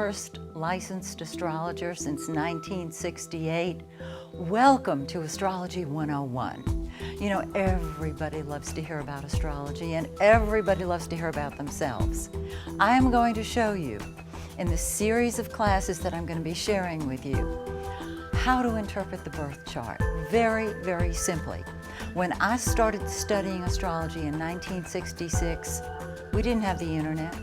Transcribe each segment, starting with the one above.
First licensed astrologer since 1968. Welcome to Astrology 101. You know, everybody loves to hear about astrology and everybody loves to hear about themselves. I am going to show you in the series of classes that I'm going to be sharing with you how to interpret the birth chart very, very simply. When I started studying astrology in 1966, we didn't have the internet.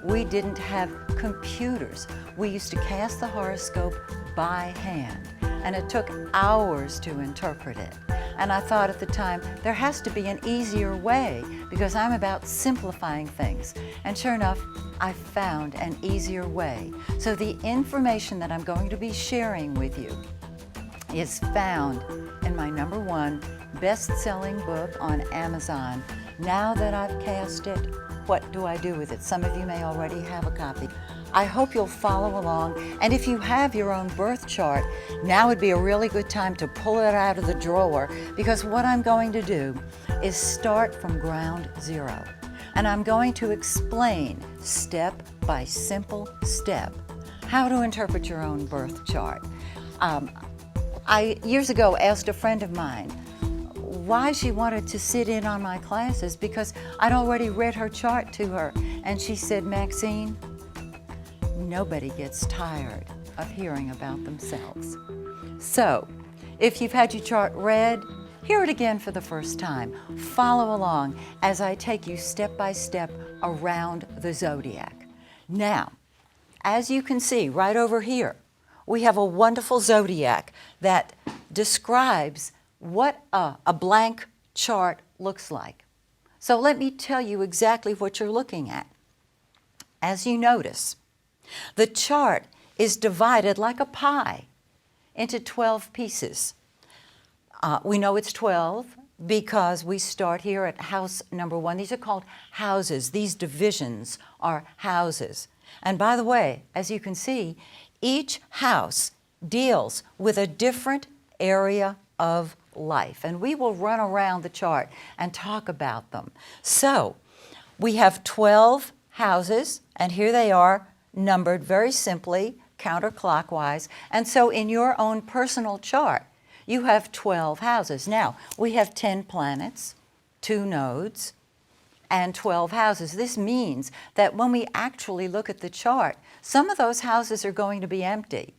We didn't have computers. We used to cast the horoscope by hand, and it took hours to interpret it. And I thought at the time, there has to be an easier way because I'm about simplifying things. And sure enough, I found an easier way. So the information that I'm going to be sharing with you is found in my #1 best-selling book on Amazon. Now that I've cast it, what do I do with it? Some of you may already have a copy. I hope you'll follow along, and if you have your own birth chart, now would be a really good time to pull it out of the drawer, because what I'm going to do is start from ground zero, and I'm going to explain step by simple step how to interpret your own birth chart. I years ago asked a friend of mine why she wanted to sit in on my classes because I'd already read her chart to her, and she said, "Maxine, nobody gets tired of hearing about themselves." So, if you've had your chart read, hear it again for the first time. Follow along as I take you step by step around the zodiac. Now, as you can see right over here, we have a wonderful zodiac that describes what a blank chart looks like. So let me tell you exactly what you're looking at. As you notice, the chart is divided like a pie into 12 pieces. We know it's 12 because we start here at house #1. These are called houses. These divisions are houses. And by the way, as you can see, each house deals with a different area of life, and we will run around the chart and talk about them. So we have 12 houses, and here they are numbered very simply counterclockwise. And so in your own personal chart, you have 12 houses. Now, we have 10 planets, 2 nodes, and 12 houses. This means that when we actually look at the chart, some of those houses are going to be empty.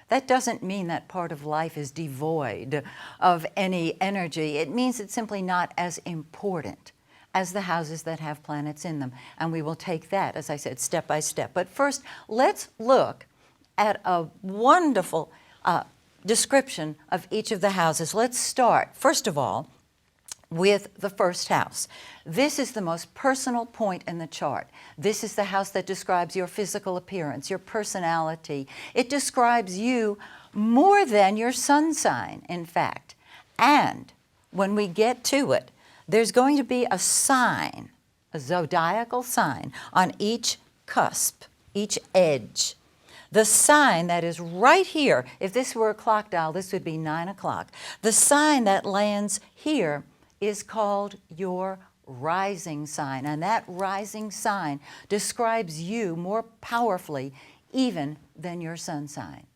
That doesn't mean that part of life is devoid of any energy. It means it's simply not as important as the houses that have planets in them. And we will take that, as I said, step by step. But first, let's look at a wonderful description of each of the houses. Let's start, first of all, with the first house. This is the most personal point in the chart. This is the house that describes your physical appearance, your personality. It describes you more than your sun sign, in fact. And when we get to it, there's going to be a sign, a zodiacal sign, on each cusp, each edge. The sign that is right here, if this were a clock dial, this would be 9 o'clock. The sign that lands here is called your rising sign, and that rising sign describes you more powerfully even than your sun sign.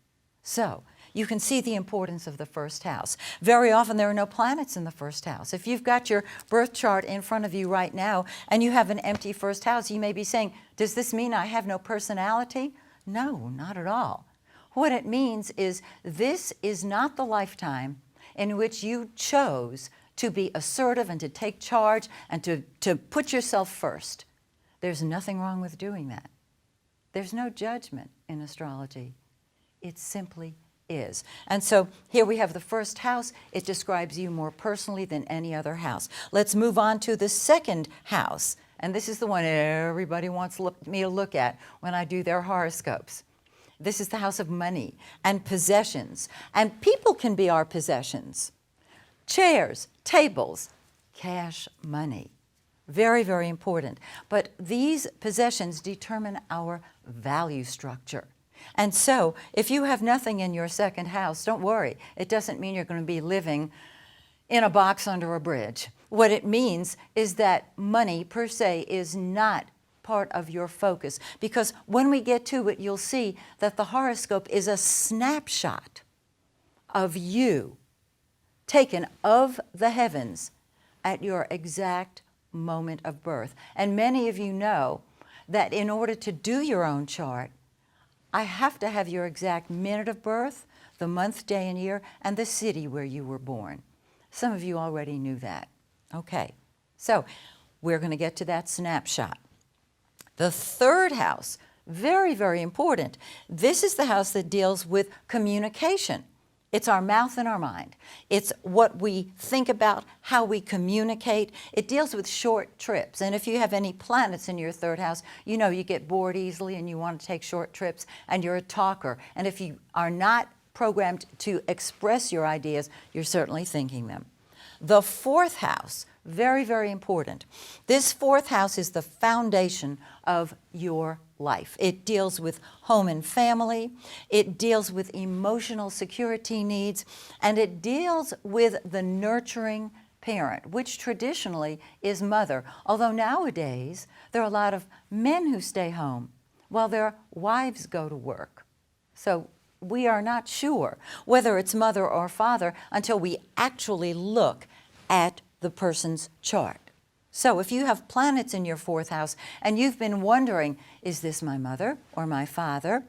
So you can see the importance of the first house. Very often there are no planets in the first house. If you've got your birth chart in front of you right now and you have an empty first house, you may be saying, does this mean I have no personality? No, not at all. What it means is this is not the lifetime in which you chose to be assertive and to take charge and to put yourself first. There's nothing wrong with doing that. There's no judgment in astrology. It simply is. And so here we have the first house. It describes you more personally than any other house. Let's move on to the second house. And this is the one everybody wants me to look at when I do their horoscopes. This is the house of money and possessions. And people can be our possessions. Chairs, tables, cash, money. Very, very important. But these possessions determine our value structure. And so, if you have nothing in your second house, don't worry. It doesn't mean you're going to be living in a box under a bridge. What it means is that money per se is not part of your focus, because when we get to it, you'll see that the horoscope is a snapshot of you taken of the heavens at your exact moment of birth. And many of you know that in order to do your own chart, I have to have your exact minute of birth, the month, day, and year, and the city where you were born. Some of you already knew that. Okay, so we're going to get to that snapshot. The third house, very, very important. This is the house that deals with communication. It's our mouth and our mind. It's what we think about, how we communicate. It deals with short trips. And if you have any planets in your third house, you know you get bored easily and you want to take short trips, and you're a talker. And if you are not programmed to express your ideas, you're certainly thinking them. The fourth house, very, very important. This fourth house is the foundation of your life. It deals with home and family. It deals with emotional security needs. And it deals with the nurturing parent, which traditionally is mother. Although nowadays, there are a lot of men who stay home while their wives go to work. So we are not sure whether it's mother or father until we actually look at the person's chart. So if you have planets in your fourth house and you've been wondering, is this my mother or my father?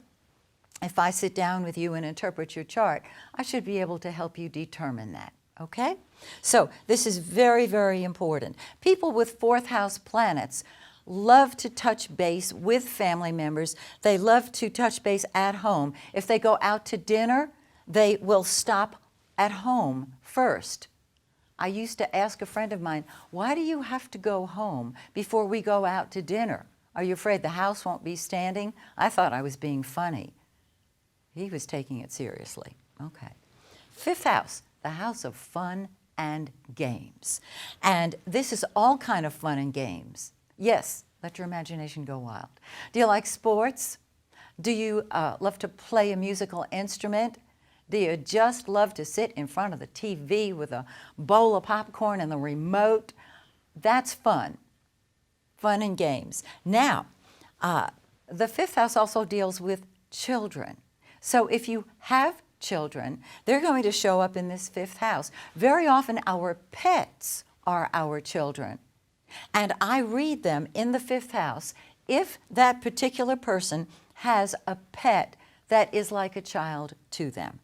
If I sit down with you and interpret your chart, I should be able to help you determine that, okay? So this is very, very important. People with fourth house planets love to touch base with family members. They love to touch base at home. If they go out to dinner, they will stop at home first. I used to ask a friend of mine, why do you have to go home before we go out to dinner? Are you afraid the house won't be standing? I thought I was being funny. He was taking it seriously. Okay. Fifth house, the house of fun and games. And this is all kind of fun and games. Yes, let your imagination go wild. Do you like sports? Do you love to play a musical instrument? Do you just love to sit in front of the TV with a bowl of popcorn and the remote? That's fun. Fun and games. Now, the fifth house also deals with children. So if you have children, they're going to show up in this fifth house. Very often our pets are our children. And I read them in the fifth house if that particular person has a pet that is like a child to them.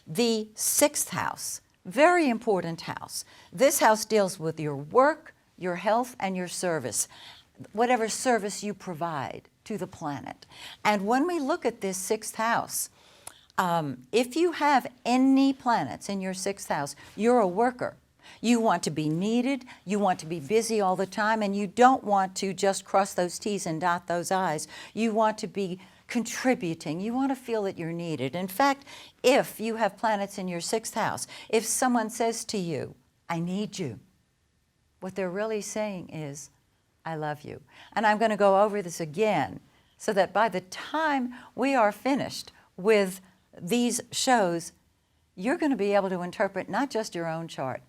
The sixth house, very important house. This house deals with your work, your health, and your service, whatever service you provide to the planet. And when we look at this sixth house, if you have any planets in your sixth house, you're a worker. You want to be needed, you want to be busy all the time, and you don't want to just cross those T's and dot those I's. You want to be contributing. You want to feel that you're needed. In fact, if you have planets in your sixth house, if someone says to you, I need you, what they're really saying is, I love you. And I'm going to go over this again so that by the time we are finished with these shows, you're going to be able to interpret not just your own chart,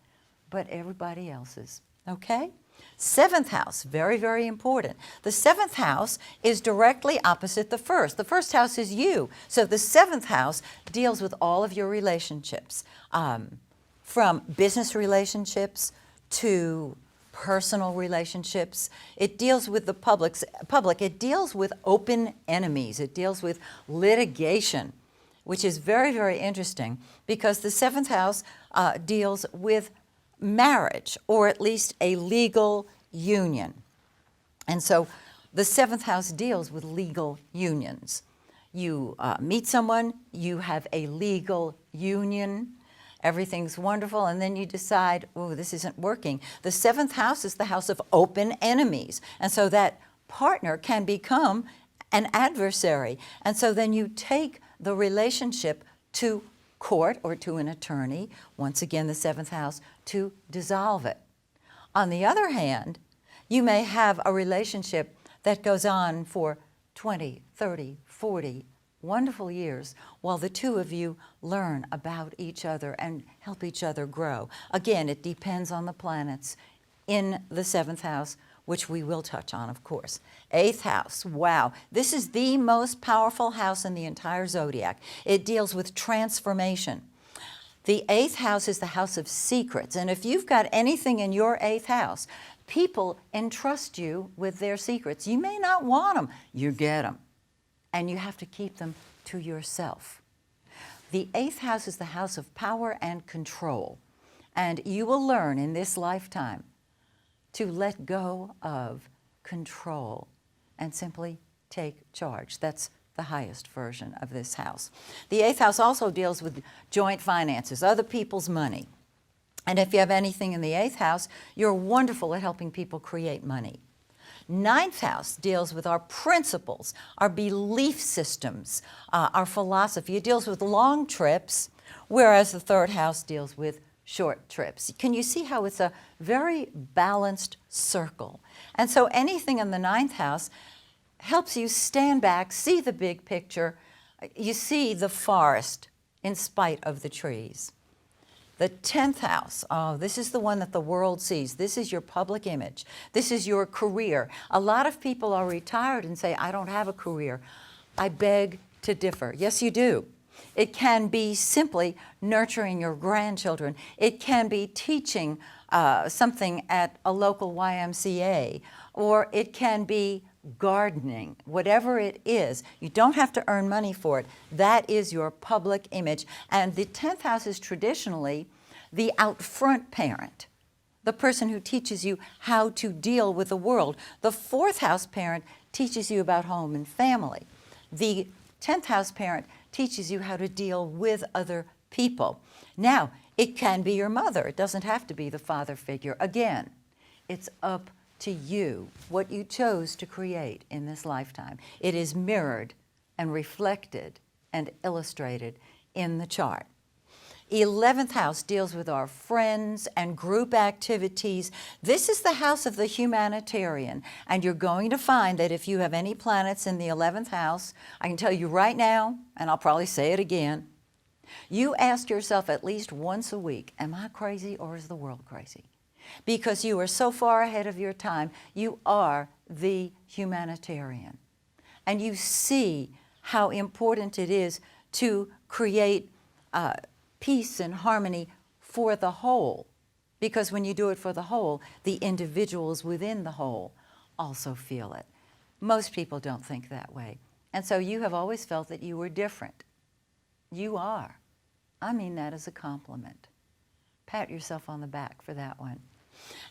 but everybody else's. Okay? Seventh house, very, very important. The seventh house is directly opposite the first. The first house is you. So the seventh house deals with all of your relationships, from business relationships to personal relationships. It deals with the public. It deals with open enemies. It deals with litigation, which is very, very interesting because the seventh house deals with marriage, or at least a legal union. And so the seventh house deals with legal unions. You meet someone, you have a legal union, everything's wonderful, and then you decide, oh, this isn't working. The seventh house is the house of open enemies. And so that partner can become an adversary. And so then you take the relationship to court or to an attorney, once again the seventh house, to dissolve it. On the other hand, you may have a relationship that goes on for 20, 30, 40 wonderful years while the two of you learn about each other and help each other grow. Again, it depends on the planets in the seventh house, which we will touch on, of course. 8th house, wow. This is the most powerful house in the entire zodiac. It deals with transformation. The 8th house is the house of secrets, and if you've got anything in your 8th house, people entrust you with their secrets. You may not want them, you get them, and you have to keep them to yourself. The 8th house is the house of power and control, and you will learn in this lifetime to let go of control and simply take charge. That's the highest version of this house. The 8th house also deals with joint finances, other people's money. And if you have anything in the 8th house, you're wonderful at helping people create money. 9th house deals with our principles, our belief systems, our philosophy. It deals with long trips, whereas the 3rd house deals with short trips. Can you see how it's a very balanced circle? And so anything in the 9th house helps you stand back, see the big picture. You see the forest in spite of the trees. The 10th house, oh, this is the one that the world sees. This is your public image. This is your career. A lot of people are retired and say, I don't have a career. I beg to differ. Yes, you do. It can be simply nurturing your grandchildren. It can be teaching something at a local YMCA, or it can be gardening. Whatever it is, you don't have to earn money for it. That is your public image. And the 10th house is traditionally the out front parent, the person who teaches you how to deal with the world. The 4th house parent teaches you about home and family. The 10th house parent teaches you how to deal with other people. Now, it can be your mother. It doesn't have to be the father figure. Again, it's up to you, what you chose to create in this lifetime. It is mirrored and reflected and illustrated in the chart. 11th house deals with our friends and group activities. This is the house of the humanitarian, and you're going to find that if you have any planets in the 11th house, I can tell you right now, and I'll probably say it again, you ask yourself at least once a week, am I crazy or is the world crazy? Because you are so far ahead of your time. You are the humanitarian. And you see how important it is to create peace and harmony for the whole. Because when you do it for the whole, the individuals within the whole also feel it. Most people don't think that way. And so you have always felt that you were different. You are. I mean that as a compliment. Pat yourself on the back for that one.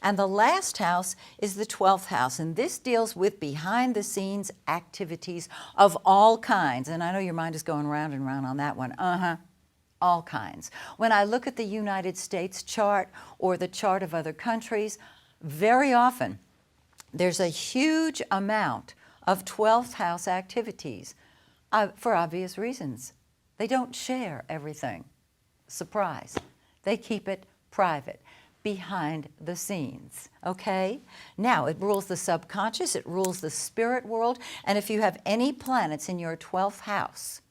And the last house is the 12th house, and this deals with behind-the-scenes activities of all kinds. And I know your mind is going round and round on that one. All kinds. When I look at the United States chart or the chart of other countries, very often there's a huge amount of 12th house activities for obvious reasons. They don't share everything. Surprise. They keep it private, behind the scenes, okay? Now, it rules the subconscious, it rules the spirit world, and if you have any planets in your 12th house,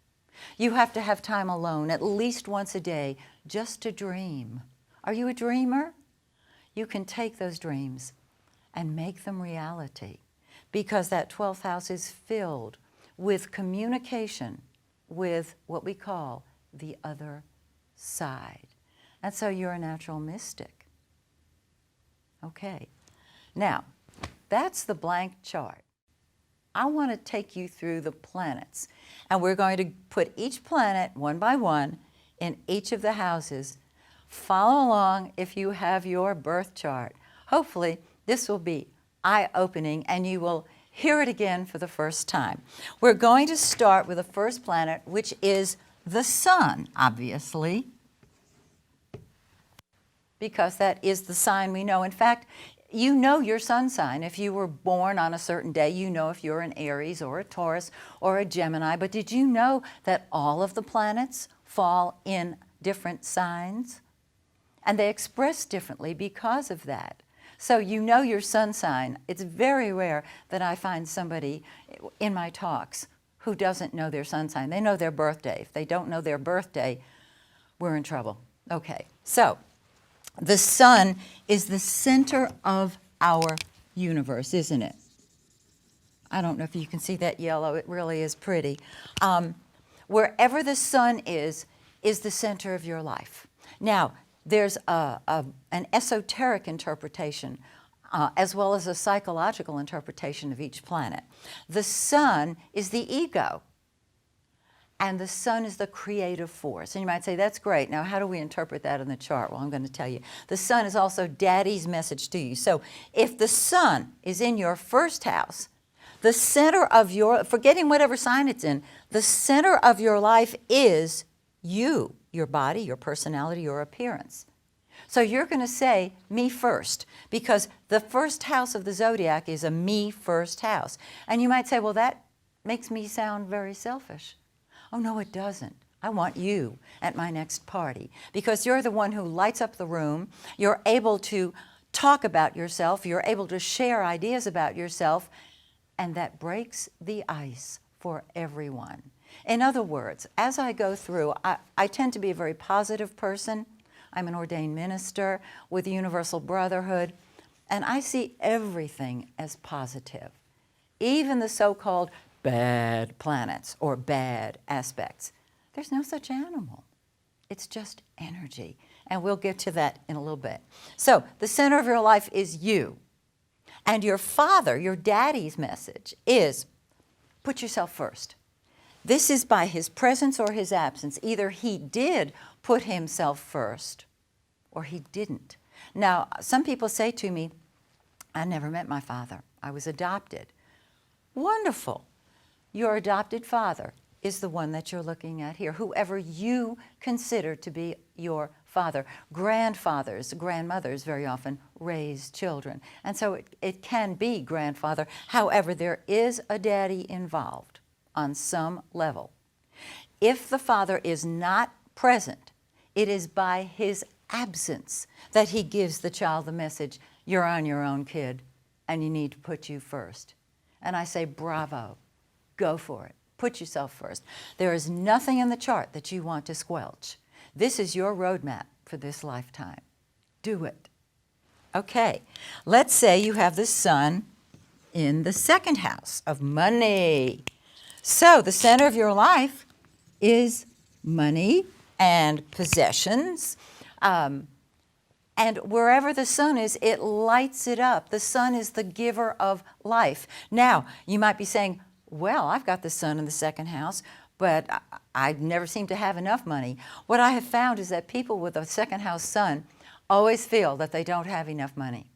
you have to have time alone at least once a day just to dream. Are you a dreamer? You can take those dreams and make them reality, because that 12th house is filled with communication with what we call the other side. And so you're a natural mystic. Okay, now that's the blank chart. I want to take you through the planets, and we're going to put each planet one by one in each of the houses. Follow along if you have your birth chart. Hopefully this will be eye-opening and you will hear it again for the first time. We're going to start with the first planet, which is the Sun, obviously, because that is the sign we know. In fact, you know your sun sign. If you were born on a certain day, you know if you're an Aries or a Taurus or a Gemini. But did you know that all of the planets fall in different signs? And they express differently because of that. So you know your sun sign. It's very rare that I find somebody in my talks who doesn't know their sun sign. They know their birthday. If they don't know their birthday, we're in trouble. Okay, so the Sun is the center of our universe, isn't it? I don't know if you can see that yellow. It really is pretty. Wherever the sun is the center of your life. Now, there's an esoteric interpretation as well as a psychological interpretation of each planet. The sun is the ego, and the sun is the creative force. And you might say, that's great. Now, how do we interpret that in the chart? Well, I'm going to tell you. The sun is also Daddy's message to you. So if the sun is in your first house, the center of your, forgetting whatever sign it's in, the center of your life is you, your body, your personality, your appearance. So you're going to say, me first, because the first house of the zodiac is a me first house. And you might say, well, that makes me sound very selfish. Oh, no, it doesn't. I want you at my next party because you're the one who lights up the room. You're able to talk about yourself. You're able to share ideas about yourself, and that breaks the ice for everyone. In other words, as I go through, I tend to be a very positive person. I'm an ordained minister with the Universal Brotherhood, and I see everything as positive, even the so-called bad planets or bad aspects. There's no such animal. It's just energy, and we'll get to that in a little bit. So the center of your life is you, and your father, your daddy's message is put yourself first. This is by his presence or his absence. Either he did put himself first or he didn't. Now, some people say to me, I never met my father. I was adopted. Wonderful. Your adopted father is the one that you're looking at here, whoever you consider to be your father. Grandfathers, grandmothers very often raise children. And so it can be grandfather. However, there is a daddy involved on some level. If the father is not present, it is by his absence that he gives the child the message, you're on your own, kid, and you need to put you first. And I say, bravo, go for it. Put yourself first. There is nothing in the chart that you want to squelch. This is your roadmap for this lifetime. Do it. Okay, let's say you have the sun in the second house of money. So the center of your life is money and possessions. And wherever the sun is, it lights it up. The sun is the giver of life. Now, you might be saying, well, I've got the sun in the second house, but I never seem to have enough money. What I have found is that people with a second house sun always feel that they don't have enough money.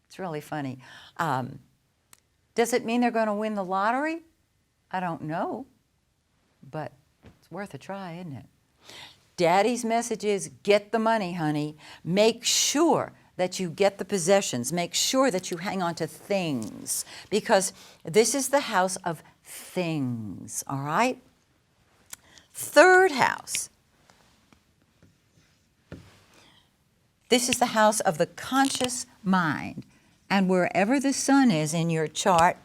It's really funny. Does it mean they're going to win the lottery? I don't know, but it's worth a try, isn't it? Daddy's message is, get the money, honey. Make sure that you get the possessions. Make sure that you hang on to things, because this is the house of things, all right? Third house. This is the house of the conscious mind. And wherever the sun is in your chart,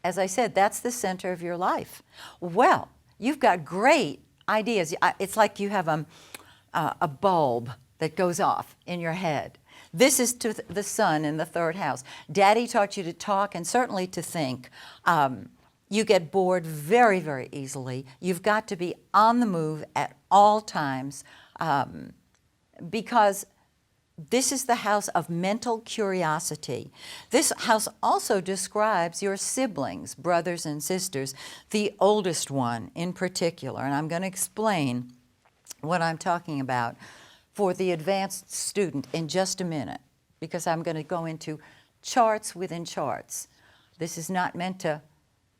as I said, that's the center of your life. Well, you've got great ideas. It's like you have a bulb that goes off in your head. This is to the sun in the third house. Daddy taught you to talk and certainly to think. You get bored very, very easily. You've got to be on the move at all times because this is the house of mental curiosity. This house also describes your siblings, brothers and sisters, the oldest one in particular. And I'm going to explain what I'm talking about for the advanced student in just a minute, because I'm going to go into charts within charts. This is not meant to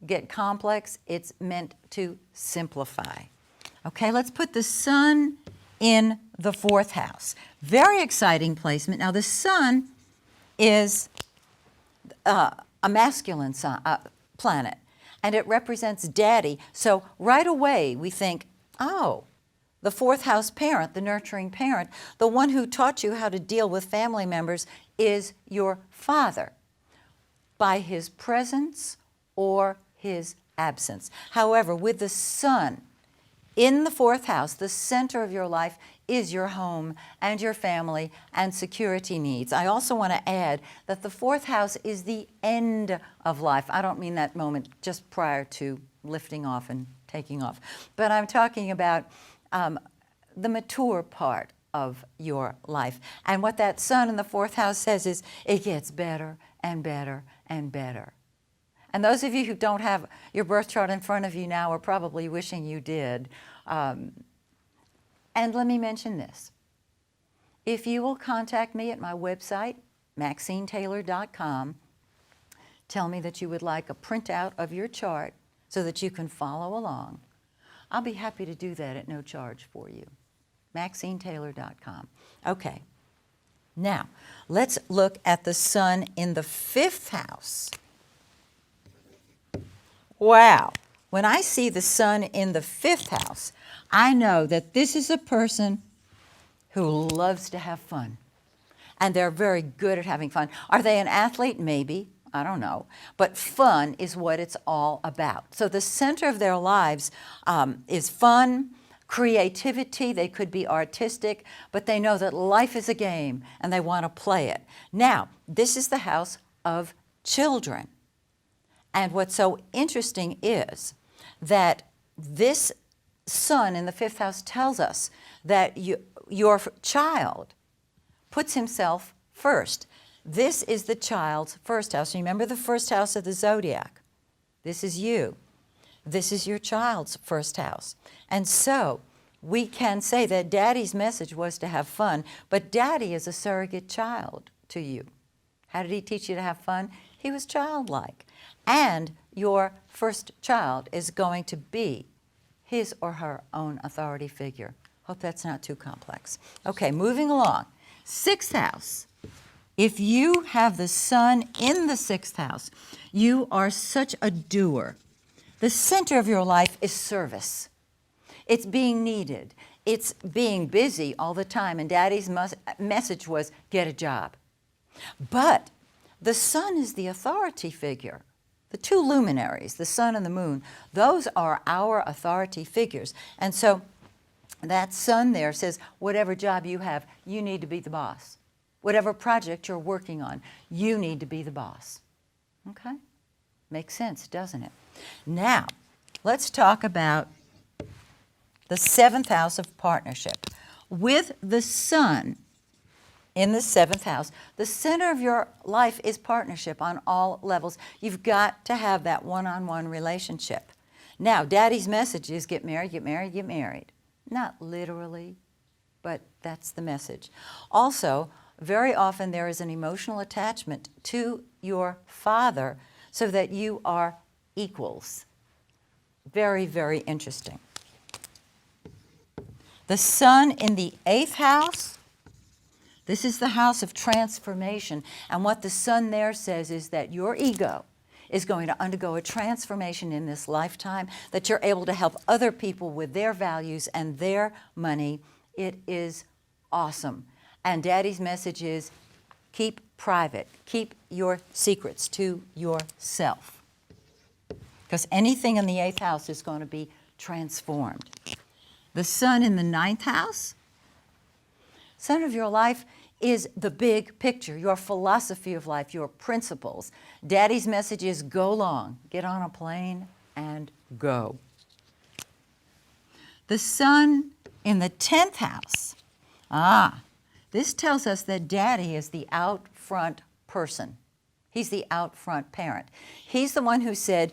get complex. It's meant to simplify. Okay, let's put the sun in the fourth house. Very exciting placement. Now, the sun is a masculine planet, and it represents daddy. So right away we think, oh, the fourth house parent, the nurturing parent, the one who taught you how to deal with family members is your father by his presence or his absence. However, with the sun In the fourth house, the center of your life is your home and your family and security needs. I also want to add that the fourth house is the end of life. I don't mean that moment just prior to lifting off and taking off, but I'm talking about the mature part of your life. And what that sun in the fourth house says is it gets better and better and better. And those of you who don't have your birth chart in front of you now are probably wishing you did. And let me mention this. If you will contact me at my website, MaxineTaylor.com, tell me that you would like a printout of your chart so that you can follow along, I'll be happy to do that at no charge for you. MaxineTaylor.com. Okay. Now, let's look at the sun in the fifth house. Wow. When I see the sun in the fifth house, I know that this is a person who loves to have fun. And they're very good at having fun. Are they an athlete? Maybe. I don't know. But fun is what it's all about. So the center of their lives is fun, creativity. They could be artistic, but they know that life is a game and they want to play it. Now, this is the house of children. And what's so interesting is that this sun in the fifth house tells us that your child puts himself first. This is the child's first house. Remember the first house of the zodiac. This is you. This is your child's first house. And so we can say that Daddy's message was to have fun, but Daddy is a surrogate child to you. How did he teach you to have fun? He was childlike. And your first child is going to be his or her own authority figure. Hope that's not too complex. Okay, moving along. Sixth house. If you have the sun in the sixth house, you are such a doer. The center of your life is service. It's being needed. It's being busy all the time. And Daddy's message was, get a job. But the sun is the authority figure. The two luminaries, the sun and the moon, those are our authority figures. And so that sun there says, whatever job you have, you need to be the boss. Whatever project you're working on, you need to be the boss. Okay? Makes sense, doesn't it? Now, let's talk about the seventh house of partnership. With the sun in the seventh house, the center of your life is partnership on all levels. You've got to have that one-on-one relationship. Now, Daddy's message is get married, get married, get married. Not literally, but that's the message. Also, very often there is an emotional attachment to your father so that you are equals. Very, very interesting. The sun in the eighth house, this is the house of transformation. And what the sun there says is that your ego is going to undergo a transformation in this lifetime, that you're able to help other people with their values and their money. It is awesome. And Daddy's message is keep private. Keep your secrets to yourself. Because anything in the eighth house is going to be transformed. The sun in the ninth house, center of your life is the big picture, your philosophy of life, your principles. Daddy's message is go long, get on a plane and go. The sun in the 10th house, this tells us that Daddy is the out front person. He's the out front parent. He's the one who said,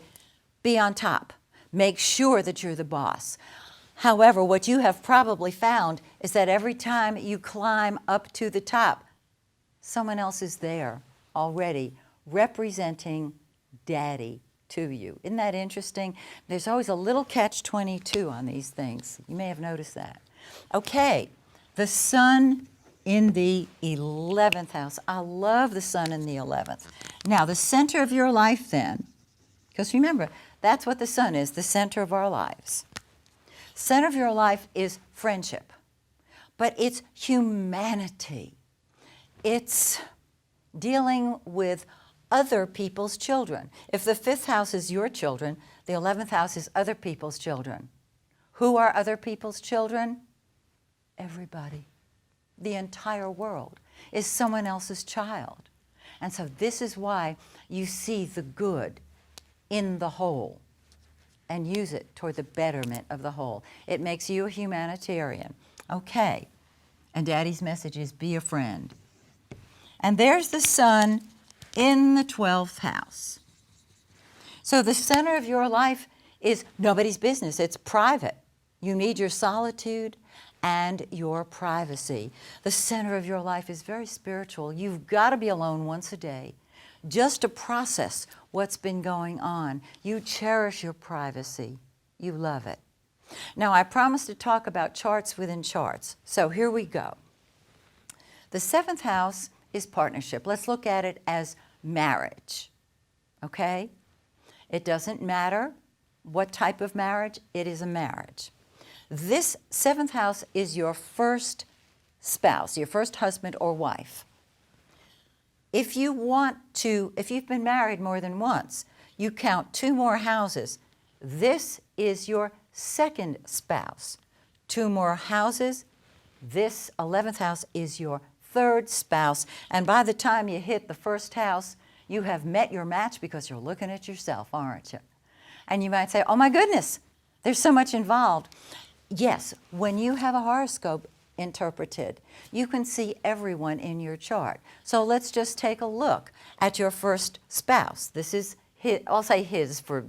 be on top. Make sure that you're the boss. However, what you have probably found is that every time you climb up to the top, someone else is there already representing Daddy to you. Isn't that interesting? There's always a little catch-22 on these things. You may have noticed that. Okay, the sun in the 11th house. I love the sun in the 11th. Now, the center of your life then, because remember, that's what the sun is, the center of our lives. Center of your life is friendship, but it's humanity. It's dealing with other people's children. If the 5th house is your children, the 11th house is other people's children. Who are other people's children? Everybody. The entire world is someone else's child. And so this is why you see the good in the whole and use it toward the betterment of the whole. It makes you a humanitarian. Okay. And Daddy's message is be a friend. And there's the sun in the 12th house. So the center of your life is nobody's business. It's private. You need your solitude and your privacy. The center of your life is very spiritual. You've got to be alone once a day just to process what's been going on. You cherish your privacy. You love it. Now, I promised to talk about charts within charts. So here we go. The 7th house is partnership. Let's look at it as marriage. Okay? It doesn't matter what type of marriage, it is a marriage. This 7th house is your first spouse, your first husband or wife. If you've been married more than once, you count 2 more houses. This is your second spouse. 2 more houses. This 11th house is your third spouse. And by the time you hit the first house, you have met your match because you're looking at yourself, aren't you? And you might say, oh my goodness, there's so much involved. Yes, when you have a horoscope interpreted, you can see everyone in your chart. So let's just take a look at your first spouse. This is his, I'll say his for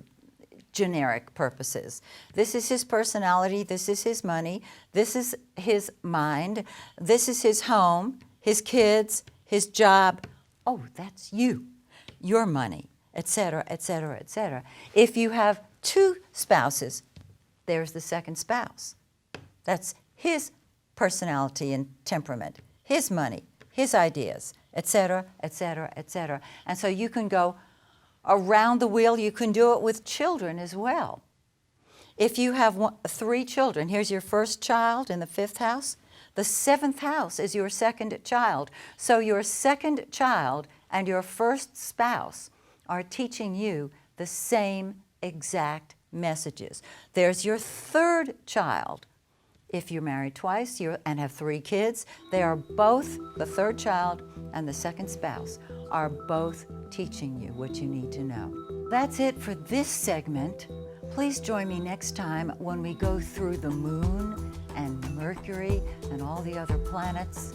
generic purposes. This is his personality, this is his money, this is his mind, this is his home, his kids, his job. Oh, that's you, your money, etc., etc., etc. If you have 2 spouses, there's the second spouse. That's his personality and temperament, his money, his ideas, etc., etc., etc. And so you can go around the wheel. You can do it with children as well. If you have 3 children, here's your first child in the 5th house. The 7th house is your second child. So your second child and your first spouse are teaching you the same exact messages. There's your third child. If you're married twice and have 3 kids, they are both, the third child and the second spouse, are both teaching you what you need to know. That's it for this segment. Please join me next time when we go through the moon and Mercury and all the other planets.